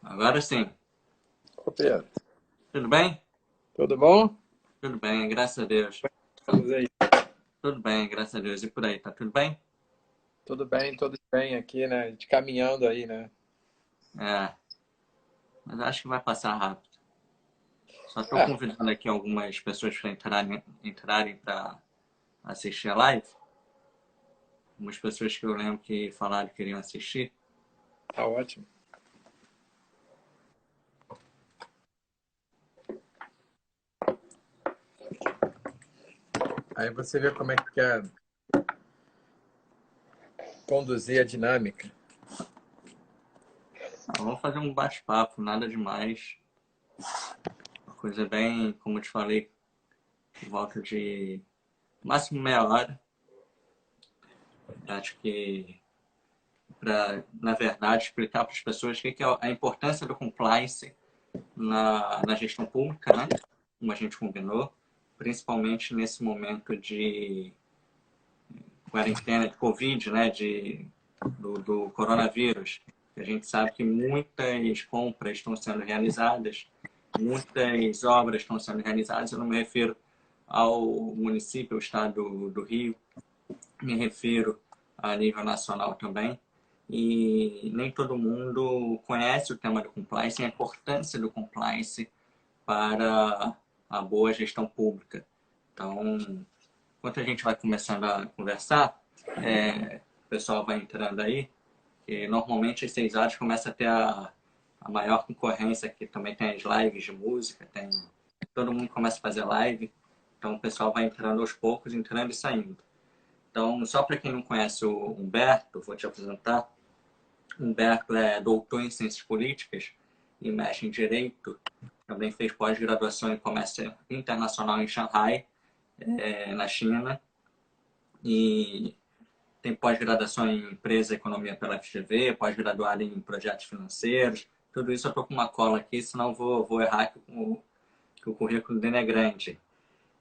Agora sim. Ô Pedro, Tudo bem? tudo bom? Tudo bem, graças a Deus. Estamos aí. Tudo bem, graças a Deus. E por aí, tá tudo bem? Tudo bem aqui, né? A gente caminhando aí, né? É, mas acho que vai passar rápido. Só estou É, convidando aqui algumas pessoas para entrarem para assistir a live. Umas pessoas que eu lembro que falaram que queriam assistir. tá ótimo. Aí você vê como é que quer conduzir a dinâmica. Vamos fazer um bate-papo, nada demais. Uma coisa bem, como eu te falei, por volta de máximo meia hora. Acho que na verdade, explicar para as pessoas o que é a importância do compliance na gestão pública, né? Como a gente combinou, principalmente nesse momento de quarentena, de Covid, né? Do coronavírus. A gente sabe que muitas compras estão sendo realizadas, muitas obras estão sendo realizadas. Eu não me refiro ao município, ao estado do Rio, me refiro a nível nacional também. E nem todo mundo conhece o tema do compliance e a importância do compliance para a boa gestão pública. Então, enquanto a gente vai começando a conversar, o pessoal vai entrando aí, e normalmente às 6 horas começa a ter a maior concorrência, que também tem as lives de música, todo mundo começa a fazer live, então o pessoal vai entrando aos poucos, entrando e saindo. Então, só para quem não conhece o Humberto, vou te apresentar. Humberto é doutor em Ciências Políticas e mestre em Direito. Também fez pós-graduação em Comércio Internacional em Xangai, na China. E tem pós-graduação em Empresa e Economia pela FGV, pós-graduado em Projetos Financeiros. Tudo isso eu estou com uma cola aqui, senão vou errar, que o currículo dele é grande.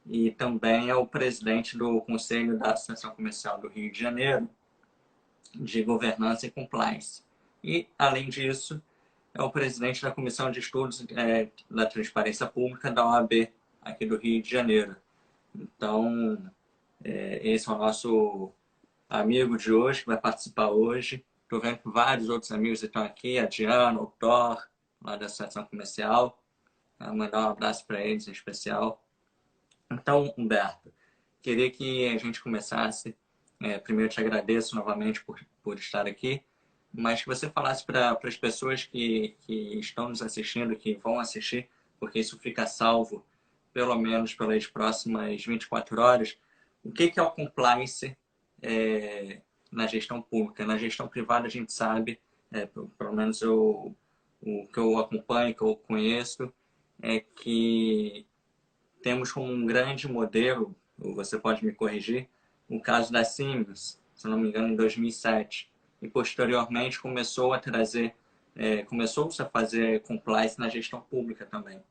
E também é o presidente do Conselho da Associação Comercial do Rio de Janeiro, de Governança e Compliance. E, além disso, é o presidente da Comissão de Estudos da Transparência Pública da OAB, aqui do Rio de Janeiro. Então, esse é o nosso amigo de hoje, que vai participar hoje. Estou vendo que vários outros amigos estão aqui, a Diana, o Thor, lá da Associação Comercial. Vou mandar um abraço para eles em especial. Então, Humberto, queria que a gente começasse. Primeiro, eu te agradeço novamente por estar aqui, mas que você falasse para as pessoas que estão nos assistindo, que vão assistir, porque isso fica salvo pelo menos pelas próximas 24 horas, o que é o compliance é, na gestão pública. Na gestão privada, a gente sabe, pelo menos o que eu acompanho, que eu conheço, é que temos como um grande modelo, você pode me corrigir, o caso da Siemens, se não me engano, em 2007. E posteriormente começou-se a fazer compliance na gestão pública também.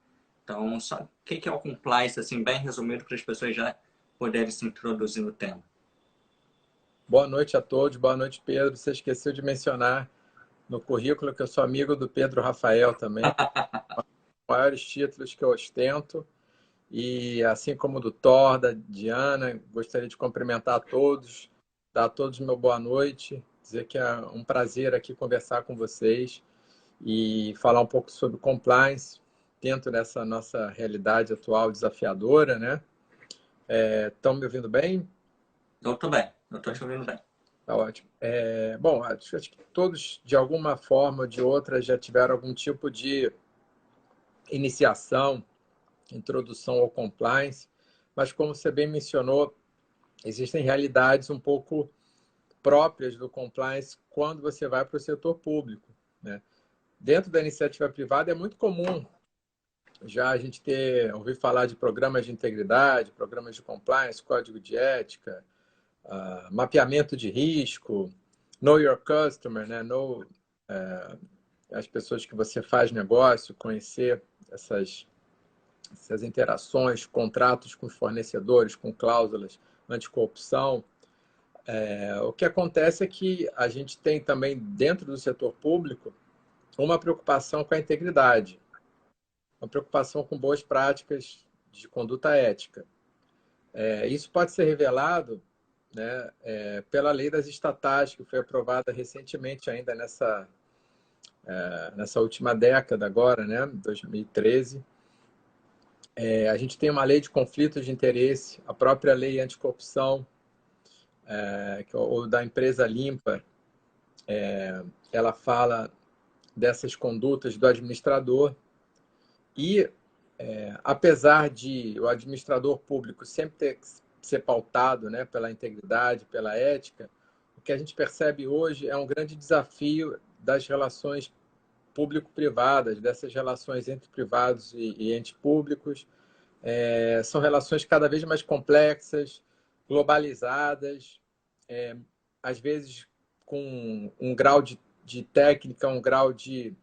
Então, o que é o compliance, assim, bem resumido, para as pessoas já poderem se introduzir no tema? Boa noite a todos, boa noite, Pedro. Você esqueceu de mencionar no currículo que eu sou amigo do Pedro Rafael também, maiores títulos que eu ostento. E assim como do Thor, da Diana, gostaria de cumprimentar a todos, dar a todos meu boa noite, dizer que é um prazer aqui conversar com vocês e falar um pouco sobre compliance dentro dessa nossa realidade atual desafiadora, né? Estão me ouvindo bem? Eu estou bem, eu estou te ouvindo bem. Tá ótimo. Bom, acho que todos, de alguma forma ou de outra, já tiveram algum tipo de iniciação, introdução ao compliance, mas como você bem mencionou, existem realidades um pouco próprias do compliance quando você vai para o setor público, né? Dentro da iniciativa privada é muito comum já a gente ouvir falar de programas de integridade, programas de compliance, código de ética, mapeamento de risco, know your customer, né? As pessoas que você faz negócio, conhecer essas interações, contratos com os fornecedores, com cláusulas anticorrupção. O que acontece é que a gente tem também dentro do setor público uma preocupação com a integridade, uma preocupação com boas práticas de conduta ética. Isso pode ser revelado, né, pela lei das estatais, que foi aprovada recentemente, ainda nessa última década agora, né, 2013. A gente tem uma lei de conflitos de interesse, a própria lei anticorrupção, ou da empresa limpa, ela fala dessas condutas do administrador e, apesar de o administrador público sempre ter que ser pautado, né, pela integridade, pela ética, o que a gente percebe hoje é um grande desafio das relações público-privadas, dessas relações entre privados e entes públicos. São relações cada vez mais complexas, globalizadas, às vezes com um grau de técnica, um grau de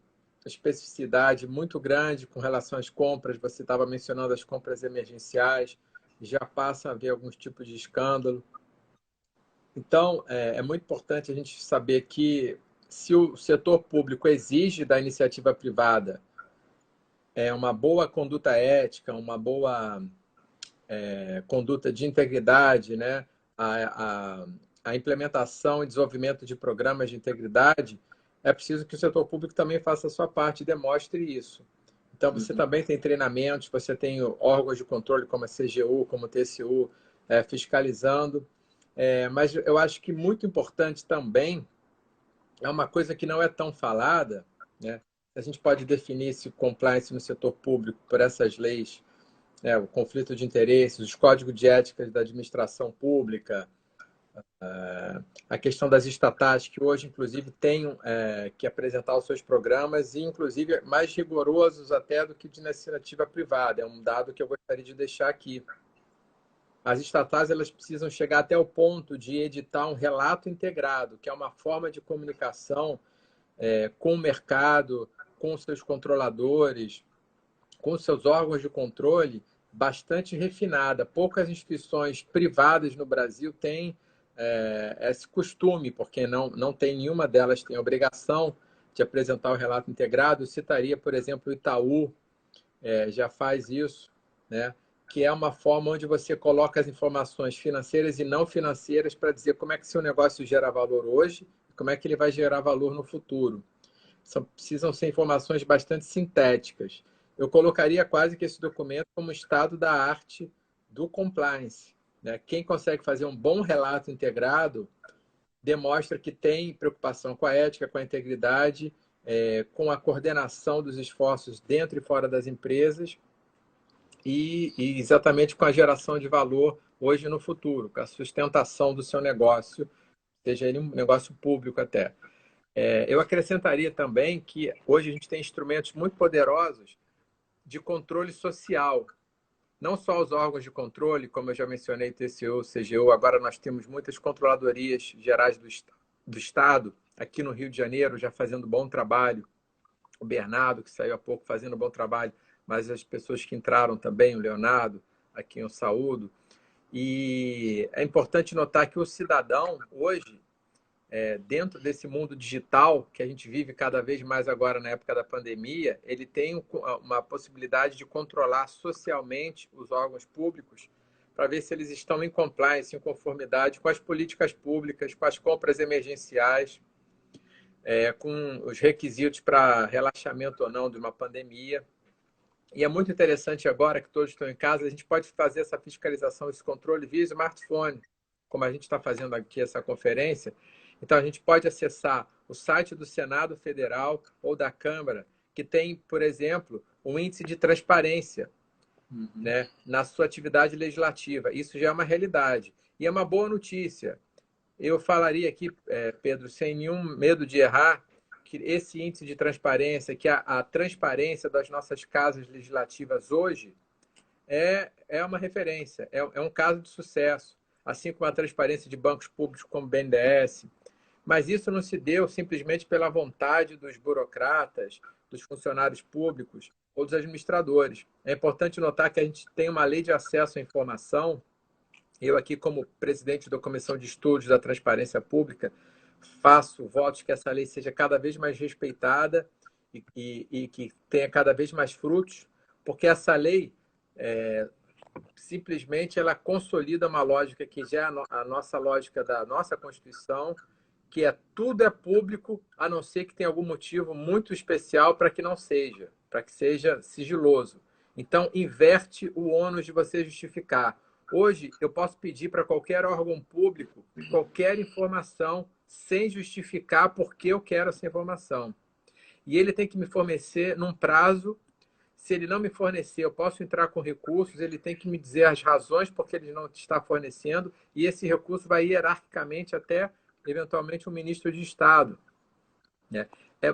especificidade muito grande com relação às compras. Você estava mencionando as compras emergenciais, já passa a haver alguns tipos de escândalo. Então, é muito importante a gente saber que se o setor público exige da iniciativa privada uma boa conduta ética, uma boa conduta de integridade, né? A implementação e desenvolvimento de programas de integridade, é preciso que o setor público também faça a sua parte e demonstre isso. Então, você também tem treinamentos, você tem órgãos de controle como a CGU, como o TCU, fiscalizando. Mas eu acho que muito importante também é uma coisa que não é tão falada, né? A gente pode definir esse compliance no setor público por essas leis, né? O conflito de interesses, os códigos de ética da administração pública, a questão das estatais, que hoje, inclusive, têm que apresentar os seus programas e, inclusive, mais rigorosos até do que de iniciativa privada. É um dado que eu gostaria de deixar aqui. As estatais, elas precisam chegar até o ponto de editar um relato integrado, que é uma forma de comunicação com o mercado, com os seus controladores, com os seus órgãos de controle, bastante refinada. Poucas instituições privadas no Brasil têm esse costume, porque não tem nenhuma delas tem obrigação de apresentar o relato integrado. Eu citaria, por exemplo, o Itaú, já faz isso, né? Que é uma forma onde você coloca as informações financeiras e não financeiras para dizer como é que seu negócio gera valor hoje e como é que ele vai gerar valor no futuro. Precisam ser informações bastante sintéticas. Eu colocaria quase que esse documento como estado da arte do compliance, né? Quem consegue fazer um bom relato integrado demonstra que tem preocupação com a ética, com a integridade, com a coordenação dos esforços dentro e fora das empresas e exatamente com a geração de valor hoje e no futuro, com a sustentação do seu negócio, seja ele um negócio público até. Eu acrescentaria também que hoje a gente tem instrumentos muito poderosos de controle social. Não só os órgãos de controle, como eu já mencionei, TCU, CGU, agora nós temos muitas controladorias gerais do Estado, aqui no Rio de Janeiro, já fazendo bom trabalho. O Bernardo, que saiu há pouco, fazendo bom trabalho, mas as pessoas que entraram também, o Leonardo, a quem eu saúdo. E é importante notar que o cidadão, hoje, dentro desse mundo digital que a gente vive cada vez mais agora na época da pandemia, ele tem uma possibilidade de controlar socialmente os órgãos públicos para ver se eles estão em compliance, em conformidade com as políticas públicas, com as compras emergenciais, com os requisitos para relaxamento ou não de uma pandemia. E é muito interessante agora que todos estão em casa, a gente pode fazer essa fiscalização, esse controle via smartphone, como a gente está fazendo aqui essa conferência. Então, a gente pode acessar o site do Senado Federal ou da Câmara, que tem, por exemplo, um índice de transparência, né, na sua atividade legislativa. Isso já é uma realidade. E é uma boa notícia. Eu falaria aqui, Pedro, sem nenhum medo de errar, que esse índice de transparência, que a transparência das nossas casas legislativas hoje é uma referência, é um caso de sucesso, assim como a transparência de bancos públicos como o BNDES. Mas isso não se deu simplesmente pela vontade dos burocratas, dos funcionários públicos ou dos administradores. É importante notar que a gente tem uma lei de acesso à informação. Eu aqui, como presidente da Comissão de Estudos da Transparência Pública, faço votos que essa lei seja cada vez mais respeitada e que tenha cada vez mais frutos, porque essa lei simplesmente ela consolida uma lógica que já é a nossa lógica da nossa Constituição, que tudo é público, a não ser que tenha algum motivo muito especial para que não seja, para que seja sigiloso. Então, inverte o ônus de você justificar. Hoje, eu posso pedir para qualquer órgão público qualquer informação sem justificar por que eu quero essa informação. E ele tem que me fornecer num prazo. Se ele não me fornecer, eu posso entrar com recursos, ele tem que me dizer as razões por que ele não está fornecendo, e esse recurso vai hierarquicamente até, eventualmente, um ministro de Estado. Né?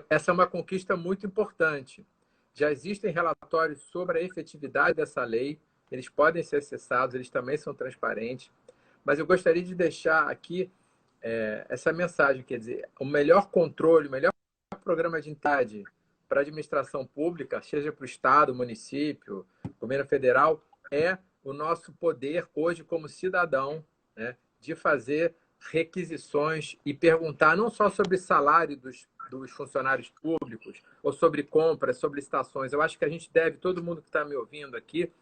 Essa é uma conquista muito importante. Já existem relatórios sobre a efetividade dessa lei, eles podem ser acessados, eles também são transparentes, mas eu gostaria de deixar aqui essa mensagem, quer dizer, o melhor controle, o melhor programa de entidade para a administração pública, seja para o Estado, município, governo federal, é o nosso poder hoje como cidadão, né, de fazer requisições e perguntar não só sobre salário dos funcionários públicos, ou sobre compras, sobre licitações. Eu acho que a gente deve, todo mundo que está me ouvindo aqui,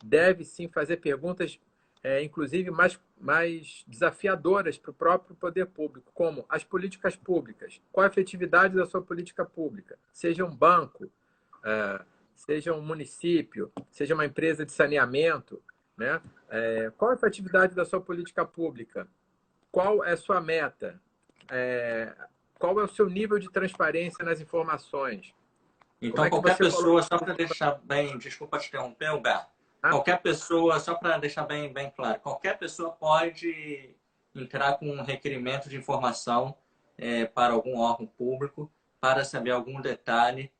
deve sim fazer perguntas inclusive mais desafiadoras para o próprio poder público, como as políticas públicas. Qual a efetividade da sua política pública? Seja um banco, seja um município, seja uma empresa de saneamento, né? Qual a efetividade da sua política pública? Qual é a sua meta? Qual é o seu nível de transparência nas informações? Então, qualquer pessoa, só para deixar bem, desculpa te interromper, Humberto, qualquer pessoa, só para deixar bem claro, qualquer pessoa pode entrar com um requerimento de informação para algum órgão público para saber algum detalhe,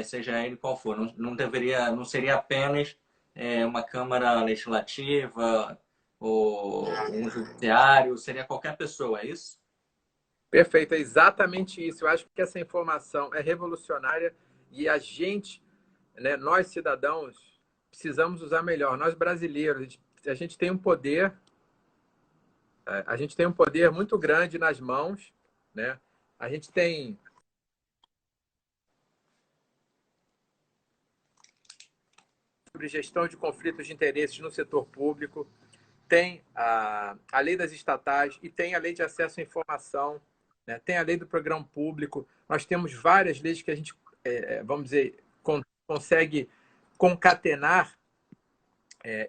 seja ele qual for. Não seria apenas uma Câmara Legislativa ou um judiciário, seria qualquer pessoa, é isso? Perfeito, é exatamente isso. Eu acho que essa informação é revolucionária e a gente, né, nós cidadãos, precisamos usar melhor. Nós brasileiros, a gente tem um poder, muito grande nas mãos, né? A gente tem sobre gestão de conflitos de interesses no setor público, tem a lei das estatais e tem a lei de acesso à informação, né? Tem a lei do programa público. Nós temos várias leis que a gente, vamos dizer, consegue concatenar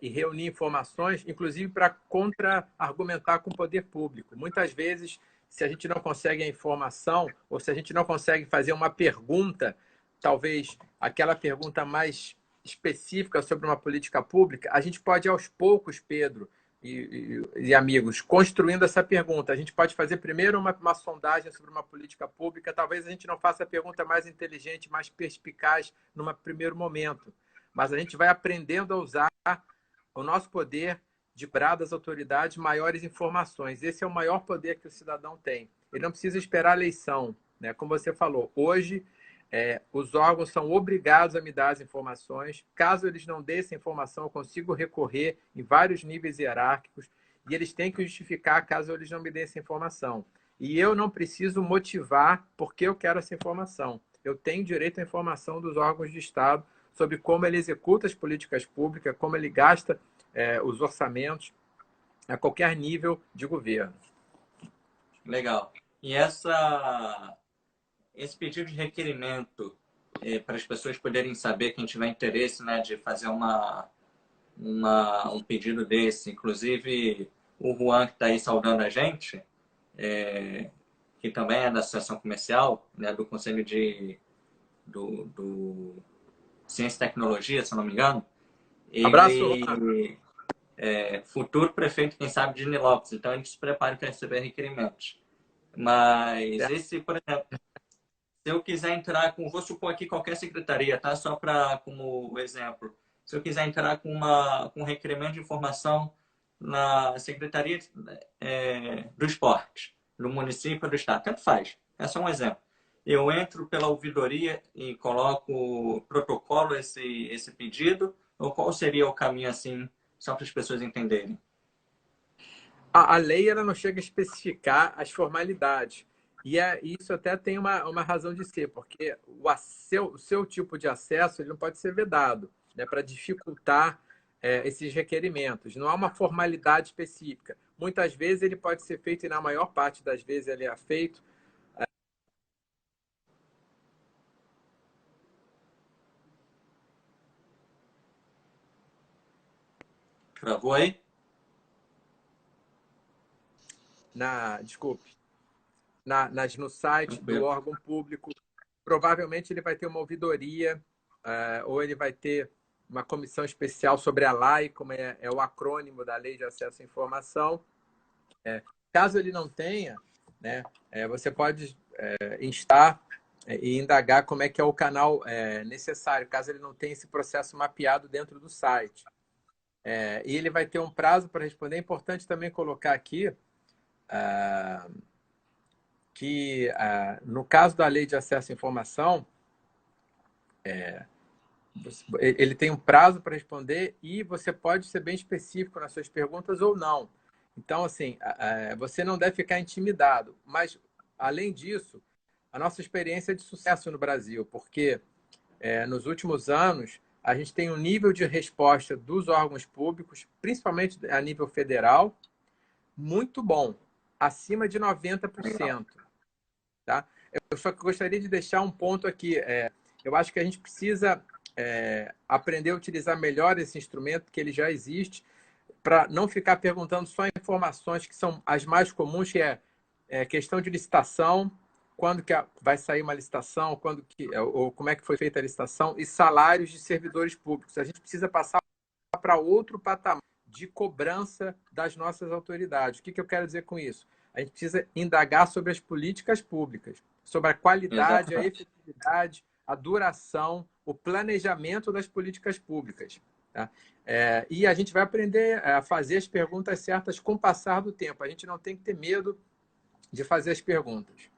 e reunir informações, inclusive para contra-argumentar com o poder público. Muitas vezes, se a gente não consegue a informação, ou se a gente não consegue fazer uma pergunta, talvez aquela pergunta mais específica sobre uma política pública, a gente pode, aos poucos, Pedro e amigos, construindo essa pergunta. A gente pode fazer primeiro uma sondagem sobre uma política pública, talvez a gente não faça a pergunta mais inteligente, mais perspicaz num primeiro momento, mas a gente vai aprendendo a usar o nosso poder de cobrar das autoridades maiores informações. Esse é o maior poder que o cidadão tem. Ele não precisa esperar a eleição, né? Como você falou, hoje os órgãos são obrigados a me dar as informações. Caso eles não dêem essa informação, eu consigo recorrer em vários níveis hierárquicos e eles têm que justificar caso eles não me deem essa informação. E eu não preciso motivar porque eu quero essa informação. Eu tenho direito à informação dos órgãos de Estado sobre como ele executa as políticas públicas, como ele gasta os orçamentos a qualquer nível de governo. Legal. E esse pedido de requerimento para as pessoas poderem saber, quem tiver interesse, né, de fazer um pedido desse, inclusive o Juan que está aí saudando a gente, que também é da Associação Comercial, né, do Conselho do Ciência e Tecnologia, se eu não me engano. Abraço, Juan. Futuro prefeito, quem sabe, de Nilópolis. Então, a gente se prepara para receber requerimentos. Mas esse, por exemplo, se eu quiser entrar com, vou supor aqui qualquer secretaria, tá? Só para como exemplo. Se eu quiser entrar com um requerimento de informação na Secretaria do Esporte, do município ou do estado, tanto faz. É só um exemplo. Eu entro pela ouvidoria e coloco protocolo esse pedido, ou qual seria o caminho assim, só para as pessoas entenderem? A lei ela não chega a especificar as formalidades. Isso até tem uma razão de ser, porque o seu tipo de acesso ele não pode ser vedado, né, para dificultar esses requerimentos. Não há uma formalidade específica. Muitas vezes ele pode ser feito, e na maior parte das vezes ele é feito. Travou aí? Desculpe, no site do Tranquilo. órgão público. Provavelmente ele vai ter uma ouvidoria, ou ele vai ter uma comissão especial sobre a lei, como é o acrônimo da Lei de Acesso à Informação. Caso ele não tenha, né, você pode instar e indagar como é que é o canal necessário, caso ele não tenha esse processo mapeado dentro do site. E ele vai ter um prazo para responder. É importante também colocar aqui que, no caso da Lei de Acesso à Informação, ele tem um prazo para responder e você pode ser bem específico nas suas perguntas ou não. Então, assim, você não deve ficar intimidado. Mas, além disso, a nossa experiência é de sucesso no Brasil, porque nos últimos anos a gente tem um nível de resposta dos órgãos públicos, principalmente a nível federal, muito bom, acima de 90%. Tá? Eu só gostaria de deixar um ponto aqui. Eu acho que a gente precisa aprender a utilizar melhor esse instrumento, que ele já existe, para não ficar perguntando só informações que são as mais comuns, que é questão de licitação, quando que vai sair uma licitação, ou como é que foi feita a licitação, e salários de servidores públicos. A gente precisa passar para outro patamar de cobrança das nossas autoridades. O que eu quero dizer com isso? A gente precisa indagar sobre as políticas públicas, sobre a qualidade, a Exatamente. efetividade, a duração, o planejamento das políticas públicas. Tá? E a gente vai aprender a fazer as perguntas certas com o passar do tempo. A gente não tem que ter medo de fazer as perguntas.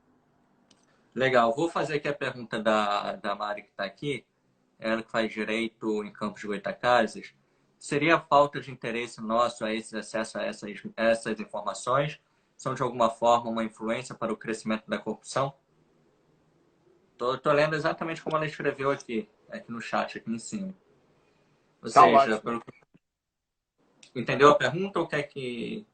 Legal. Vou fazer aqui a pergunta da Mari que está aqui. Ela que faz direito em Campos de Goytacazes. Seria a falta de interesse nosso a esse acesso a essas informações? São, de alguma forma, uma influência para o crescimento da corrupção? Tô lendo exatamente como ela escreveu aqui no chat, aqui em cima. Ou Tá seja, ótimo. entendeu a pergunta ou quer que...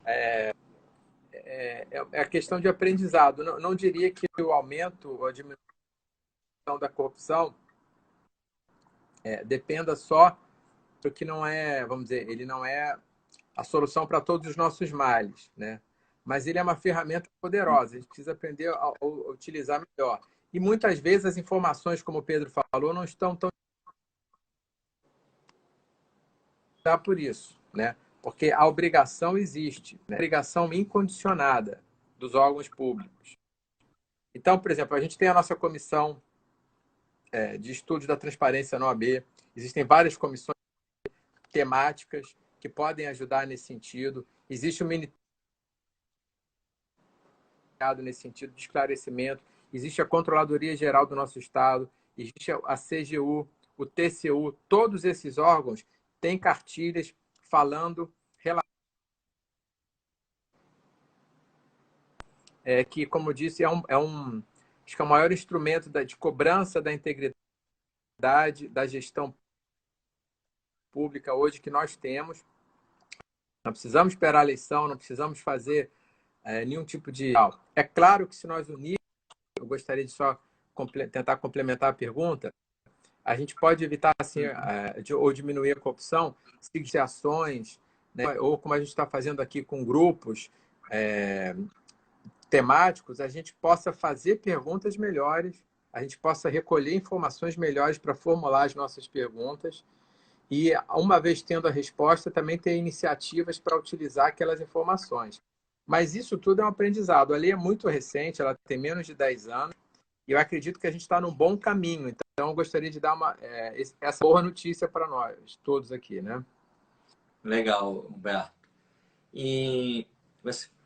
É a questão de aprendizado. Não diria que o aumento ou a diminuição da corrupção dependa só do que não é, vamos dizer, ele não é a solução para todos os nossos males, né? Mas ele é uma ferramenta poderosa, a gente precisa aprender a utilizar melhor. E muitas vezes as informações, como o Pedro falou, não estão tão por isso, né? Porque a obrigação existe, né? A obrigação incondicionada dos órgãos públicos. Então, por exemplo, a gente tem a nossa comissão de estudos da transparência na OAB, existem várias comissões temáticas que podem ajudar nesse sentido. Existe o Ministério nesse sentido de esclarecimento, existe a Controladoria Geral do nosso Estado, existe a CGU, o TCU, todos esses órgãos têm cartilhas falando que, como eu disse, acho que é o maior instrumento de cobrança da integridade da gestão pública hoje que nós temos. Não precisamos esperar a eleição, não precisamos fazer nenhum tipo de... É claro que se nós unirmos, eu gostaria de só tentar complementar a pergunta, a gente pode evitar assim, ou diminuir a corrupção, se ações, né, ou como a gente está fazendo aqui com grupos temáticos, a gente possa fazer perguntas melhores, a gente possa recolher informações melhores para formular as nossas perguntas e, uma vez tendo a resposta, também ter iniciativas para utilizar aquelas informações. Mas isso tudo é um aprendizado. A lei é muito recente, ela tem menos de 10 anos, e eu acredito que a gente está num bom caminho. Então, eu gostaria de dar essa boa notícia para nós, todos aqui, né? Legal, Humberto. E,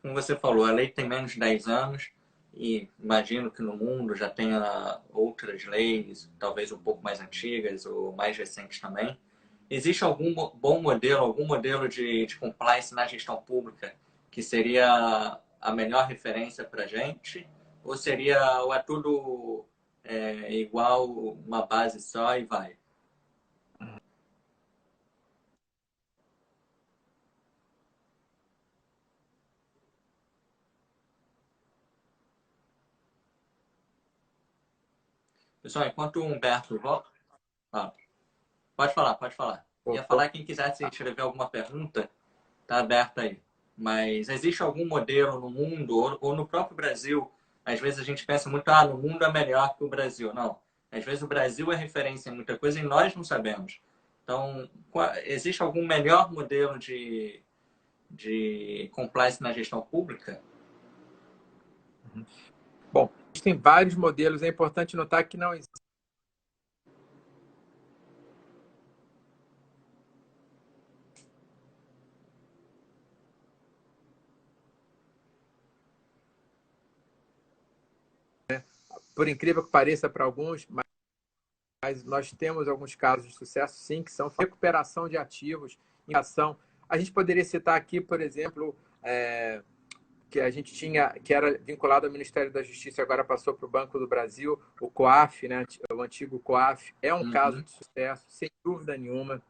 como você falou, a lei tem menos de 10 anos e imagino que no mundo já tenha outras leis, talvez um pouco mais antigas ou mais recentes também. existe algum bom modelo, algum modelo de compliance na gestão pública que seria a melhor referência para a gente? Ou é tudo igual, uma base só e vai? Pessoal, enquanto o Humberto volta... Ah, pode falar, pode falar. Ia falar que quem quisesse escrever alguma pergunta, está aberta aí. Mas existe algum modelo no mundo ou no próprio Brasil? Às vezes a gente pensa muito, no mundo é melhor que o Brasil. Não. Às vezes o Brasil é referência em muita coisa e nós não sabemos. Então, existe algum melhor modelo de compliance na gestão pública? Bom, existem vários modelos. É importante notar que não existe por incrível que pareça para alguns, mas nós temos alguns casos de sucesso, sim, que são recuperação de ativos, ação. A gente poderia citar aqui, por exemplo, que a gente tinha, que era vinculado ao Ministério da Justiça, agora passou para o Banco do Brasil, o COAF, né, o antigo COAF, é um caso de sucesso, sem dúvida nenhuma.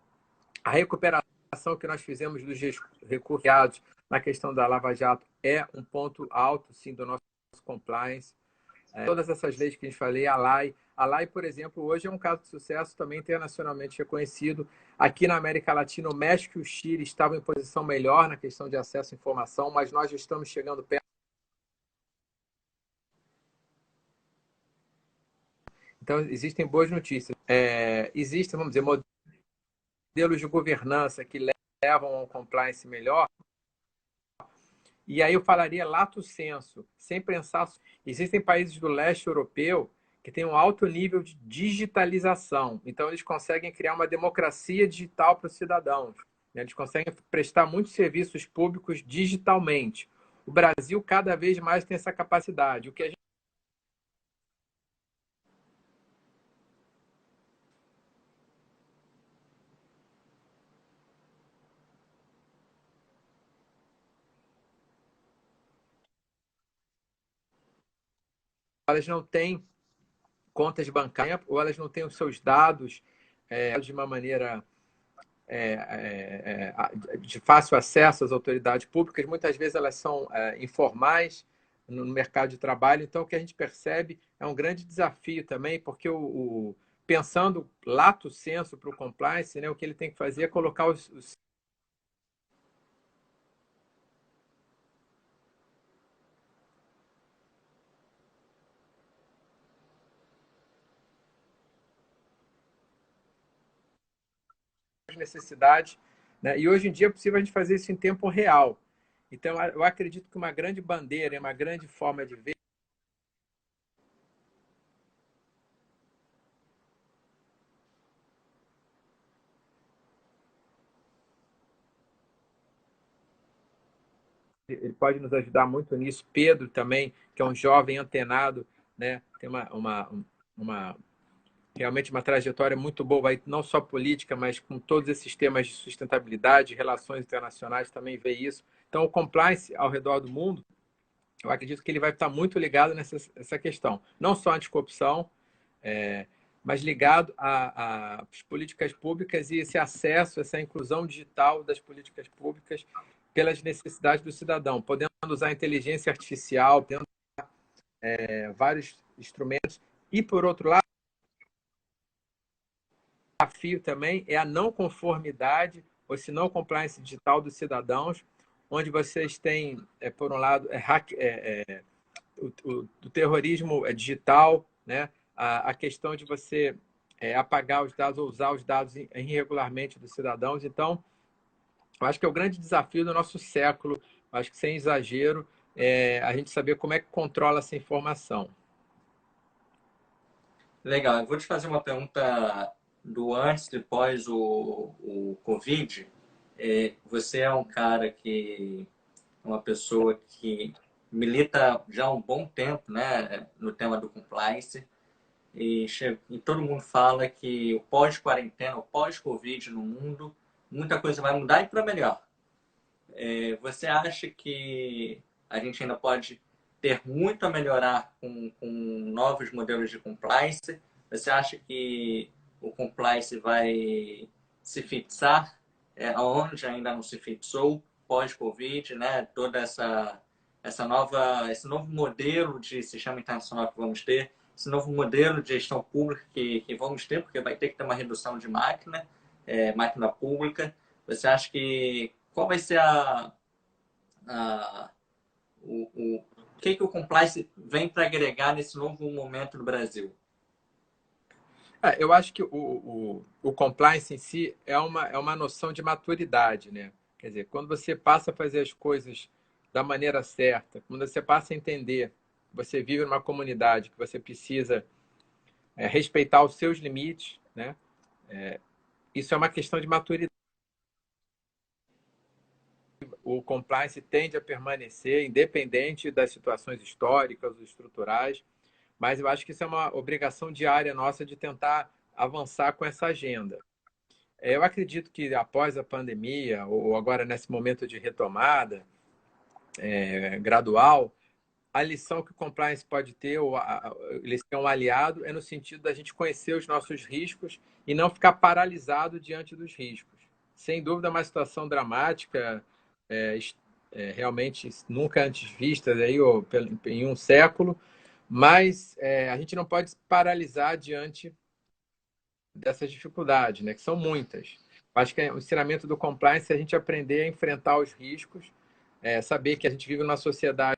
A recuperação que nós fizemos dos recursos na questão da Lava Jato é um ponto alto, sim, do nosso compliance. Todas essas leis que a gente falei, a LAI. A LAI, por exemplo, hoje é um caso de sucesso também internacionalmente reconhecido. Aqui na América Latina, o México e o Chile estavam em posição melhor na questão de acesso à informação, mas nós já estamos chegando perto. Então, existem boas notícias. Existem, vamos dizer, modelos de governança que levam a um compliance melhor. E aí eu falaria lato sensu, sem pensar. Existem países do leste europeu que têm um alto nível de digitalização. Então, eles conseguem criar uma democracia digital para os cidadãos. Eles conseguem prestar muitos serviços públicos digitalmente. O Brasil cada vez mais tem essa capacidade. O que a gente elas não têm contas bancárias ou elas não têm os seus dados de uma maneira de fácil acesso às autoridades públicas. Muitas vezes elas são informais no mercado de trabalho. Então, o que a gente percebe é um grande desafio também, porque pensando lato sensu para o compliance, né, o que ele tem que fazer é colocar os necessidades, né? E hoje em dia é possível a gente fazer isso em tempo real. Então, eu acredito que uma grande bandeira, uma grande forma de ver ele pode nos ajudar muito nisso. Pedro também, que é um jovem antenado, né? Tem realmente uma trajetória muito boa, não só política, mas com todos esses temas de sustentabilidade, relações internacionais, também vê isso. Então, o compliance ao redor do mundo, eu acredito que ele vai estar muito ligado nessa questão. Não só anticorrupção, mas ligado às políticas públicas e esse acesso, essa inclusão digital das políticas públicas pelas necessidades do cidadão, podendo usar a inteligência artificial, podendo usar vários instrumentos. E, por outro lado, o desafio também é a não conformidade, ou se não compliance digital dos cidadãos, onde vocês têm, por um lado, o terrorismo digital, né? A questão de você apagar os dados ou usar os dados irregularmente dos cidadãos. Então, eu acho que é o grande desafio do nosso século, acho que sem exagero, a gente saber como é que controla essa informação. Legal, eu vou te fazer uma pergunta do antes e depois o Covid. Você é um cara que uma pessoa que milita já há um bom tempo, né, no tema do compliance. e todo mundo fala que o pós-quarentena, o pós-Covid no mundo, muita coisa vai mudar e para melhor. Você acha que a gente ainda pode ter muito a melhorar com novos modelos de compliance? Você acha que o compliance vai se fixar onde ainda não se fixou pós-Covid, né? Toda esse novo modelo de sistema internacional que vamos ter, esse novo modelo de gestão pública que vamos ter, porque vai ter que ter uma redução de máquina pública. Você acha que qual vai ser a, o que o compliance vem para agregar nesse novo momento no Brasil? Eu acho que o compliance em si é uma noção de maturidade, né? Quer dizer, quando você passa a fazer as coisas da maneira certa, quando você passa a entender, você vive numa comunidade que você precisa respeitar os seus limites, né? Isso é uma questão de maturidade. O compliance tende a permanecer independente das situações históricas ou estruturais, mas eu acho que isso é uma obrigação diária nossa de tentar avançar com essa agenda. Eu acredito que após a pandemia, ou agora nesse momento de retomada gradual, a lição que o compliance pode ter, ou ele ser um aliado, é no sentido da gente conhecer os nossos riscos e não ficar paralisado diante dos riscos. Sem dúvida, é uma situação dramática, realmente nunca antes vista aí, ou em um século, mas a gente não pode se paralisar diante dessas dificuldades, né, que são muitas. Acho que o ensinamento do compliance é a gente aprender a enfrentar os riscos, saber que a gente vive numa sociedade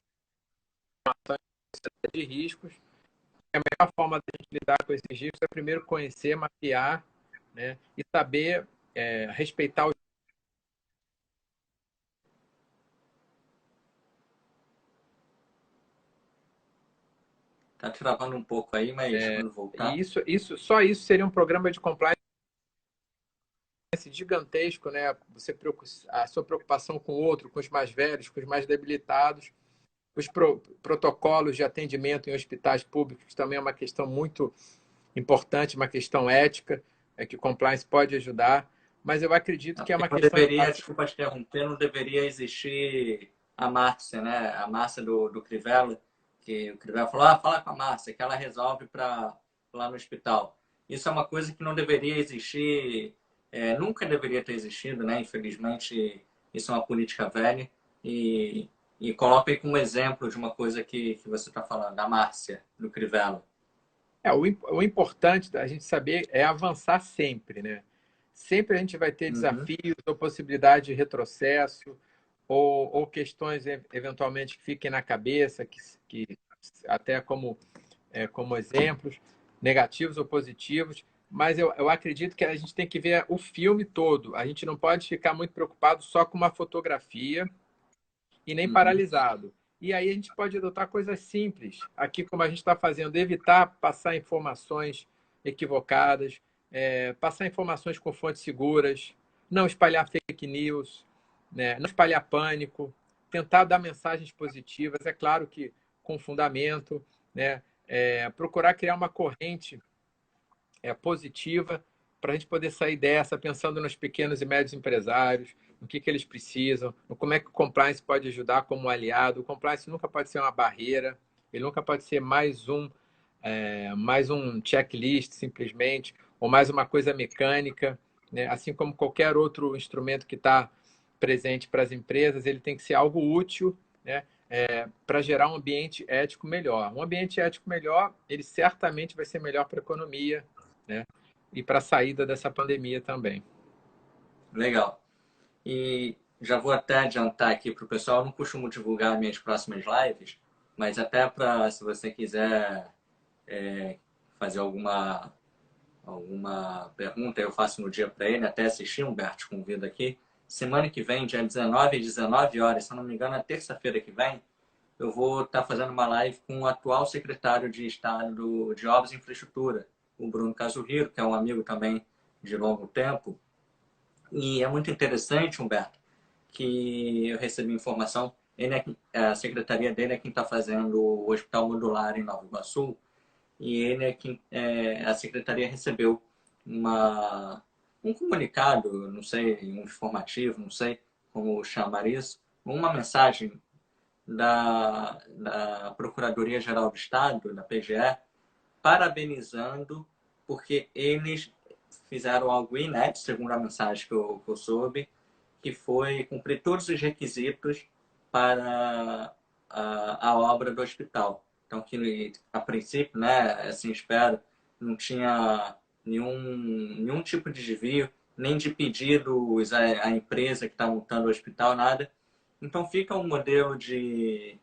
de riscos. A melhor forma de a gente lidar com esses riscos é primeiro conhecer, mapear, né, e saber respeitar os. Tá travando um pouco aí, mas quando E voltar. só isso seria um programa de compliance gigantesco, né? A sua preocupação com o outro, com os mais velhos, com os mais debilitados, os protocolos de atendimento em hospitais públicos também é uma questão muito importante, uma questão ética, que o compliance pode ajudar, mas eu acredito que é Porque uma não questão. deveria, desculpa te interromper, não deveria existir a Márcia, né? A Márcia do Crivella, que o Crivella falou, fala com a Márcia, que ela resolve para lá no hospital. Isso é uma coisa que não deveria existir, nunca deveria ter existido, né? Infelizmente, isso é uma política velha. E coloca aí como exemplo de uma coisa que você está falando, da Márcia, do Crivella. O importante da gente saber é avançar sempre, né? Sempre a gente vai ter Uhum. desafios ou possibilidade de retrocesso, ou questões eventualmente que fiquem na cabeça, que até como exemplos, negativos ou positivos, mas eu acredito que a gente tem que ver o filme todo. A gente não pode ficar muito preocupado só com uma fotografia e nem Uhum. paralisado. E aí a gente pode adotar coisas simples, aqui como a gente está fazendo, evitar passar informações equivocadas, passar informações com fontes seguras, não espalhar fake news, né? Não espalhar pânico, tentar dar mensagens positivas, é claro que com fundamento, né? Procurar criar uma corrente positiva para a gente poder sair dessa, pensando nos pequenos e médios empresários, no que eles precisam, no como é que o compliance pode ajudar como aliado. O compliance nunca pode ser uma barreira, ele nunca pode ser mais um checklist, simplesmente, ou mais uma coisa mecânica, né? Assim como qualquer outro instrumento que está presente para as empresas, ele tem que ser algo útil, né? Para gerar um ambiente ético melhor. Um ambiente ético melhor, ele certamente vai ser melhor para a economia, né? E para a saída dessa pandemia também. Legal. E já vou até adiantar aqui para o pessoal, eu não costumo divulgar minhas próximas lives, mas até para, se você quiser fazer alguma pergunta, eu faço no dia para ele, até assistir, Humberto, convido aqui. Semana que vem, dia 19 às 19 horas, se eu não me engano, é terça-feira que vem, eu vou estar fazendo uma live com o atual secretário de Estado de Obras e Infraestrutura, o Bruno Casuhiro, que é um amigo também de longo tempo. E é muito interessante, Humberto, que eu recebi informação, a secretaria dele é quem está fazendo o Hospital Modular em Nova Iguaçu, e ele é que a secretaria recebeu um comunicado, não sei, um informativo, não sei como chamar isso, uma mensagem da Procuradoria-Geral do Estado, da PGE, parabenizando porque eles fizeram algo inédito, segundo a mensagem que eu soube, que foi cumprir todos os requisitos para a obra do hospital. Então, que a princípio, né, assim espero, não tinha nenhum tipo de desvio, nem de pedidos à empresa que está montando o hospital, nada. Então, fica um modelo de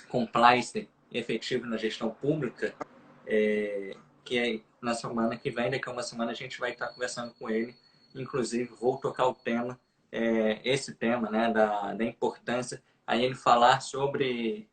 compliance efetivo na gestão pública, que é na semana que vem, daqui a uma semana a gente vai estar conversando com ele. Inclusive, vou tocar o tema, esse tema, né, da importância, aí ele falar sobre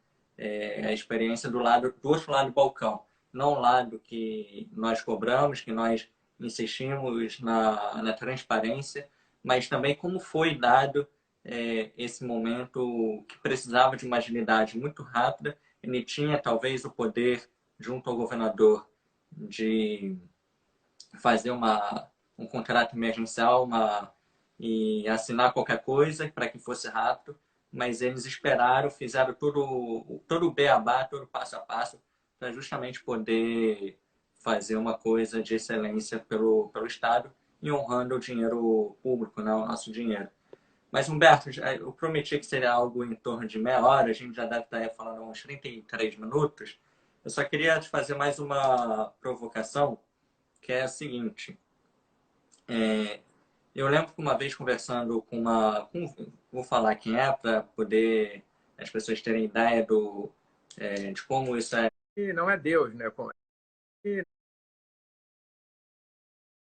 a experiência do outro lado do balcão, não o lado que nós cobramos, que nós insistimos na transparência, mas também como foi dado esse momento que precisava de uma agilidade muito rápida. Ele tinha talvez o poder, junto ao governador, de fazer um contrato emergencial e assinar qualquer coisa para que fosse rápido, mas eles esperaram, fizeram todo o beabá, todo o passo a passo, para justamente poder fazer uma coisa de excelência pelo Estado e honrando o dinheiro público, né, o nosso dinheiro. Mas, Humberto, eu prometi que seria algo em torno de meia hora, a gente já deve estar falando uns 33 minutos. Eu só queria te fazer mais uma provocação, que é a seguinte. Eu lembro que uma vez conversando vou falar quem é, para poder as pessoas terem ideia de como isso é. E não é Deus, né?